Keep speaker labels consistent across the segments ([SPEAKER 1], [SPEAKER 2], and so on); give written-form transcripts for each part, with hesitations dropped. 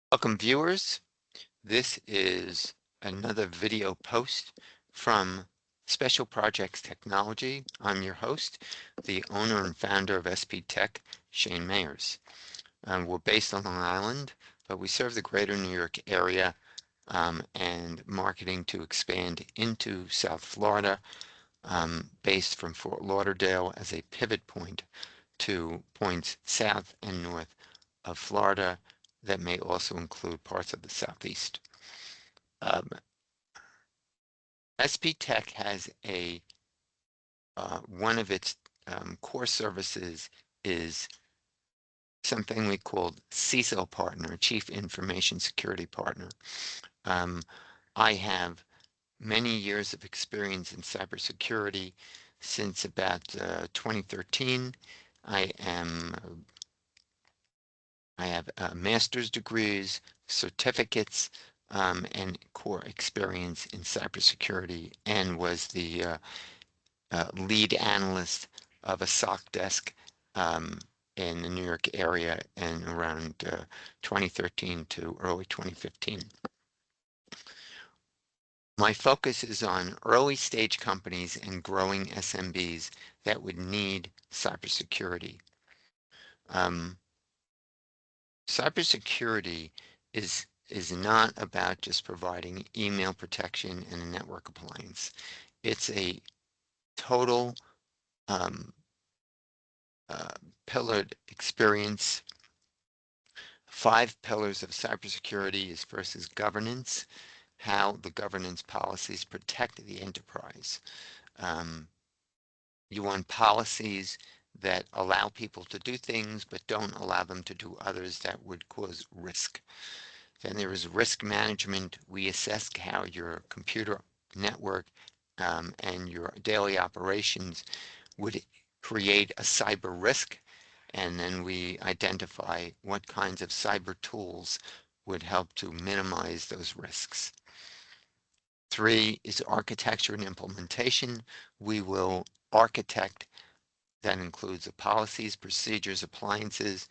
[SPEAKER 1] Welcome viewers. This is another video post from Special Projects Technology. I'm your host, the owner and founder of SP Tech, Shane Mayers. We're based on Long Island, but we serve the greater New York area and marketing to expand into South Florida, based from Fort Lauderdale as a pivot point to points south and north of Florida that may also include parts of the Southeast. SP Tech has one of its core services is something we call CISO partner, Chief Information Security Partner. I have many years of experience in cybersecurity since about 2013. I have master's degrees, certificates, and core experience in cybersecurity, and was the lead analyst of a SOC desk in the New York area in around 2013 to early 2015. My focus is on early stage companies and growing SMBs that would need cybersecurity. Cybersecurity is not about just providing email protection and a network appliance. It's a total pillared experience. 5 pillars of cybersecurity is first is governance, how the governance policies protect the enterprise. You want policies that allow people to do things, but don't allow them to do others that would cause risk. Then there is risk management. We assess how your computer network and your daily operations would create a cyber risk, and then we identify what kinds of cyber tools would help to minimize those risks. 3 is architecture and implementation. We will architect. That includes the policies, procedures, appliances,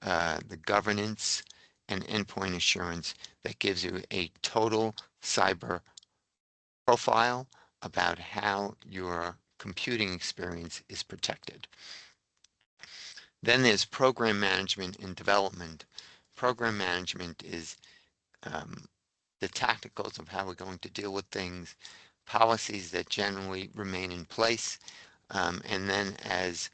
[SPEAKER 1] the governance, and endpoint assurance that gives you a total cyber profile about how your computing experience is protected. Then there's program management and development. Program management is the tacticals of how we're going to deal with things, policies that generally remain in place, and then as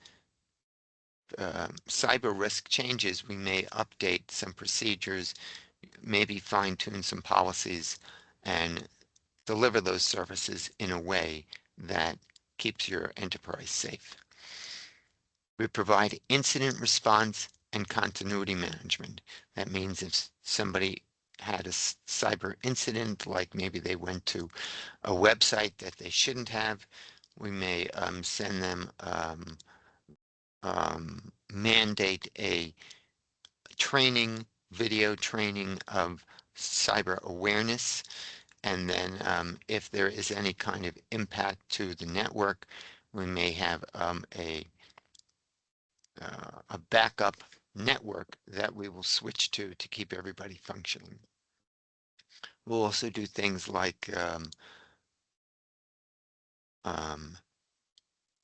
[SPEAKER 1] cyber risk changes, we may update some procedures, maybe fine-tune some policies, and deliver those services in a way that keeps your enterprise safe. We provide incident response and continuity management. That means if somebody had a cyber incident, like maybe they went to a website that they shouldn't have, we may send them mandate a training, video training of cyber awareness. And then if there is any kind of impact to the network, we may have a backup network that we will switch to keep everybody functioning. We'll also do things like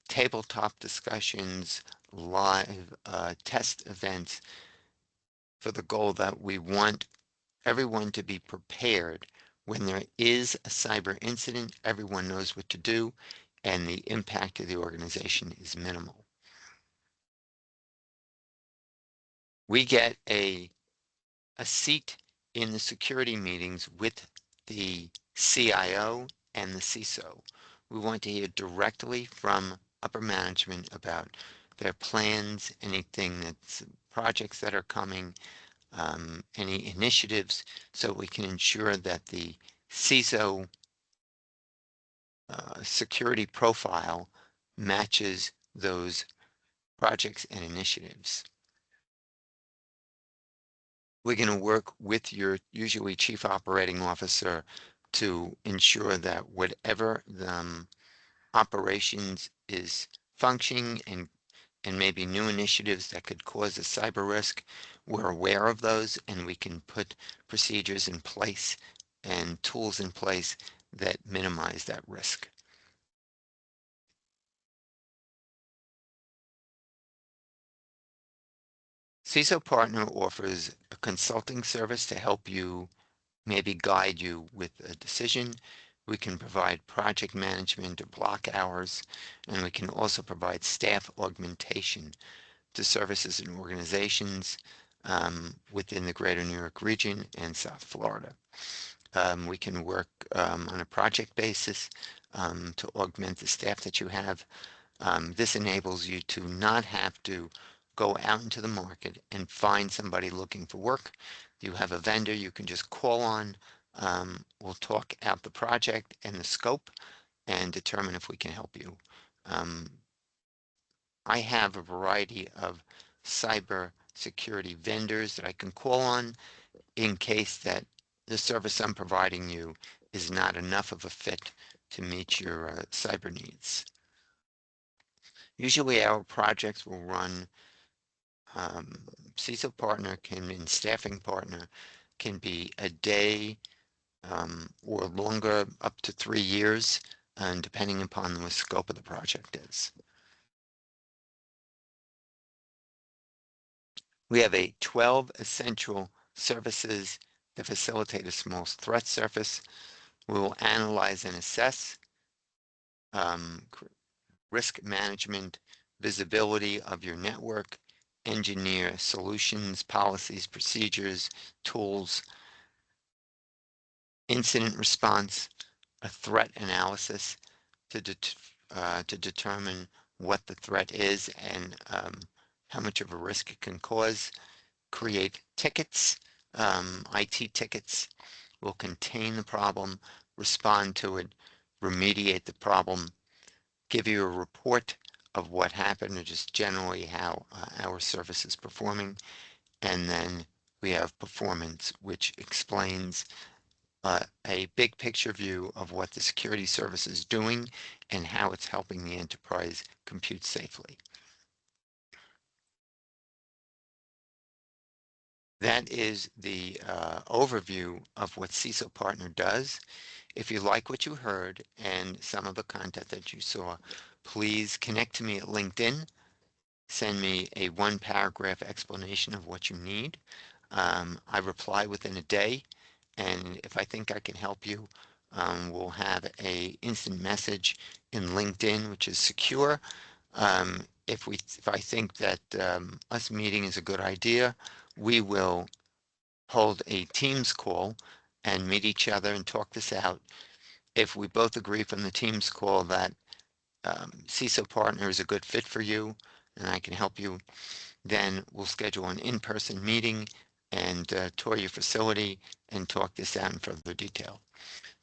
[SPEAKER 1] tabletop discussions, live test events, for the goal that we want everyone to be prepared. When there is a cyber incident, everyone knows what to do, and the impact to the organization is minimal. We get a seat in the security meetings with the CIO and the CISO. We want to hear directly from upper management about their plans, anything that's projects that are coming, any initiatives, so we can ensure that the CISO security profile matches those projects and initiatives. We're going to work with your usually chief operating officer to ensure that whatever the operations is functioning and maybe new initiatives that could cause a cyber risk, we're aware of those and we can put procedures in place and tools in place that minimize that risk. CISO Partner offers a consulting service to help you, maybe guide you with a decision. We can provide project management or block hours, and we can also provide staff augmentation to services and organizations within the greater New York region and South Florida. We can work on a project basis to augment the staff that you have. This enables you to not have to go out into the market and find somebody looking for work. You have a vendor you can just call on. We'll talk out the project and the scope and determine if we can help you. Um, I have a variety of cyber security vendors that I can call on in case that the service I'm providing you is not enough of a fit to meet your cyber needs. Usually our projects will run, CISO partner can, and staffing partner can be a day or longer, up to 3 years, and depending upon the scope of the project is. We have 12 essential services that facilitate a small threat surface. We will analyze and assess risk management, visibility of your network, engineer solutions, policies, procedures, tools, incident response, a threat analysis to, to determine what the threat is and how much of a risk it can cause, create tickets, IT tickets, will contain the problem, respond to it, remediate the problem, give you a report of what happened or just generally how our service is performing. And then we have performance, which explains a big picture view of what the security service is doing and how it's helping the enterprise compute safely. That is the overview of what CISO Partner does. If you like what you heard and some of the content that you saw, please connect to me at LinkedIn. Send me a 1-paragraph explanation of what you need. I reply within a day, and if I think I can help you, we'll have a instant message in LinkedIn, which is secure. If I think that us meeting is a good idea, we will hold a Teams call and meet each other and talk this out. If we both agree from the Teams call that CISO Partner is a good fit for you and I can help you, then we'll schedule an in-person meeting and tour your facility and talk this out in further detail.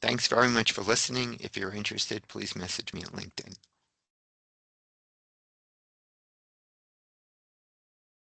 [SPEAKER 1] Thanks very much for listening. If you're interested, please message me at LinkedIn.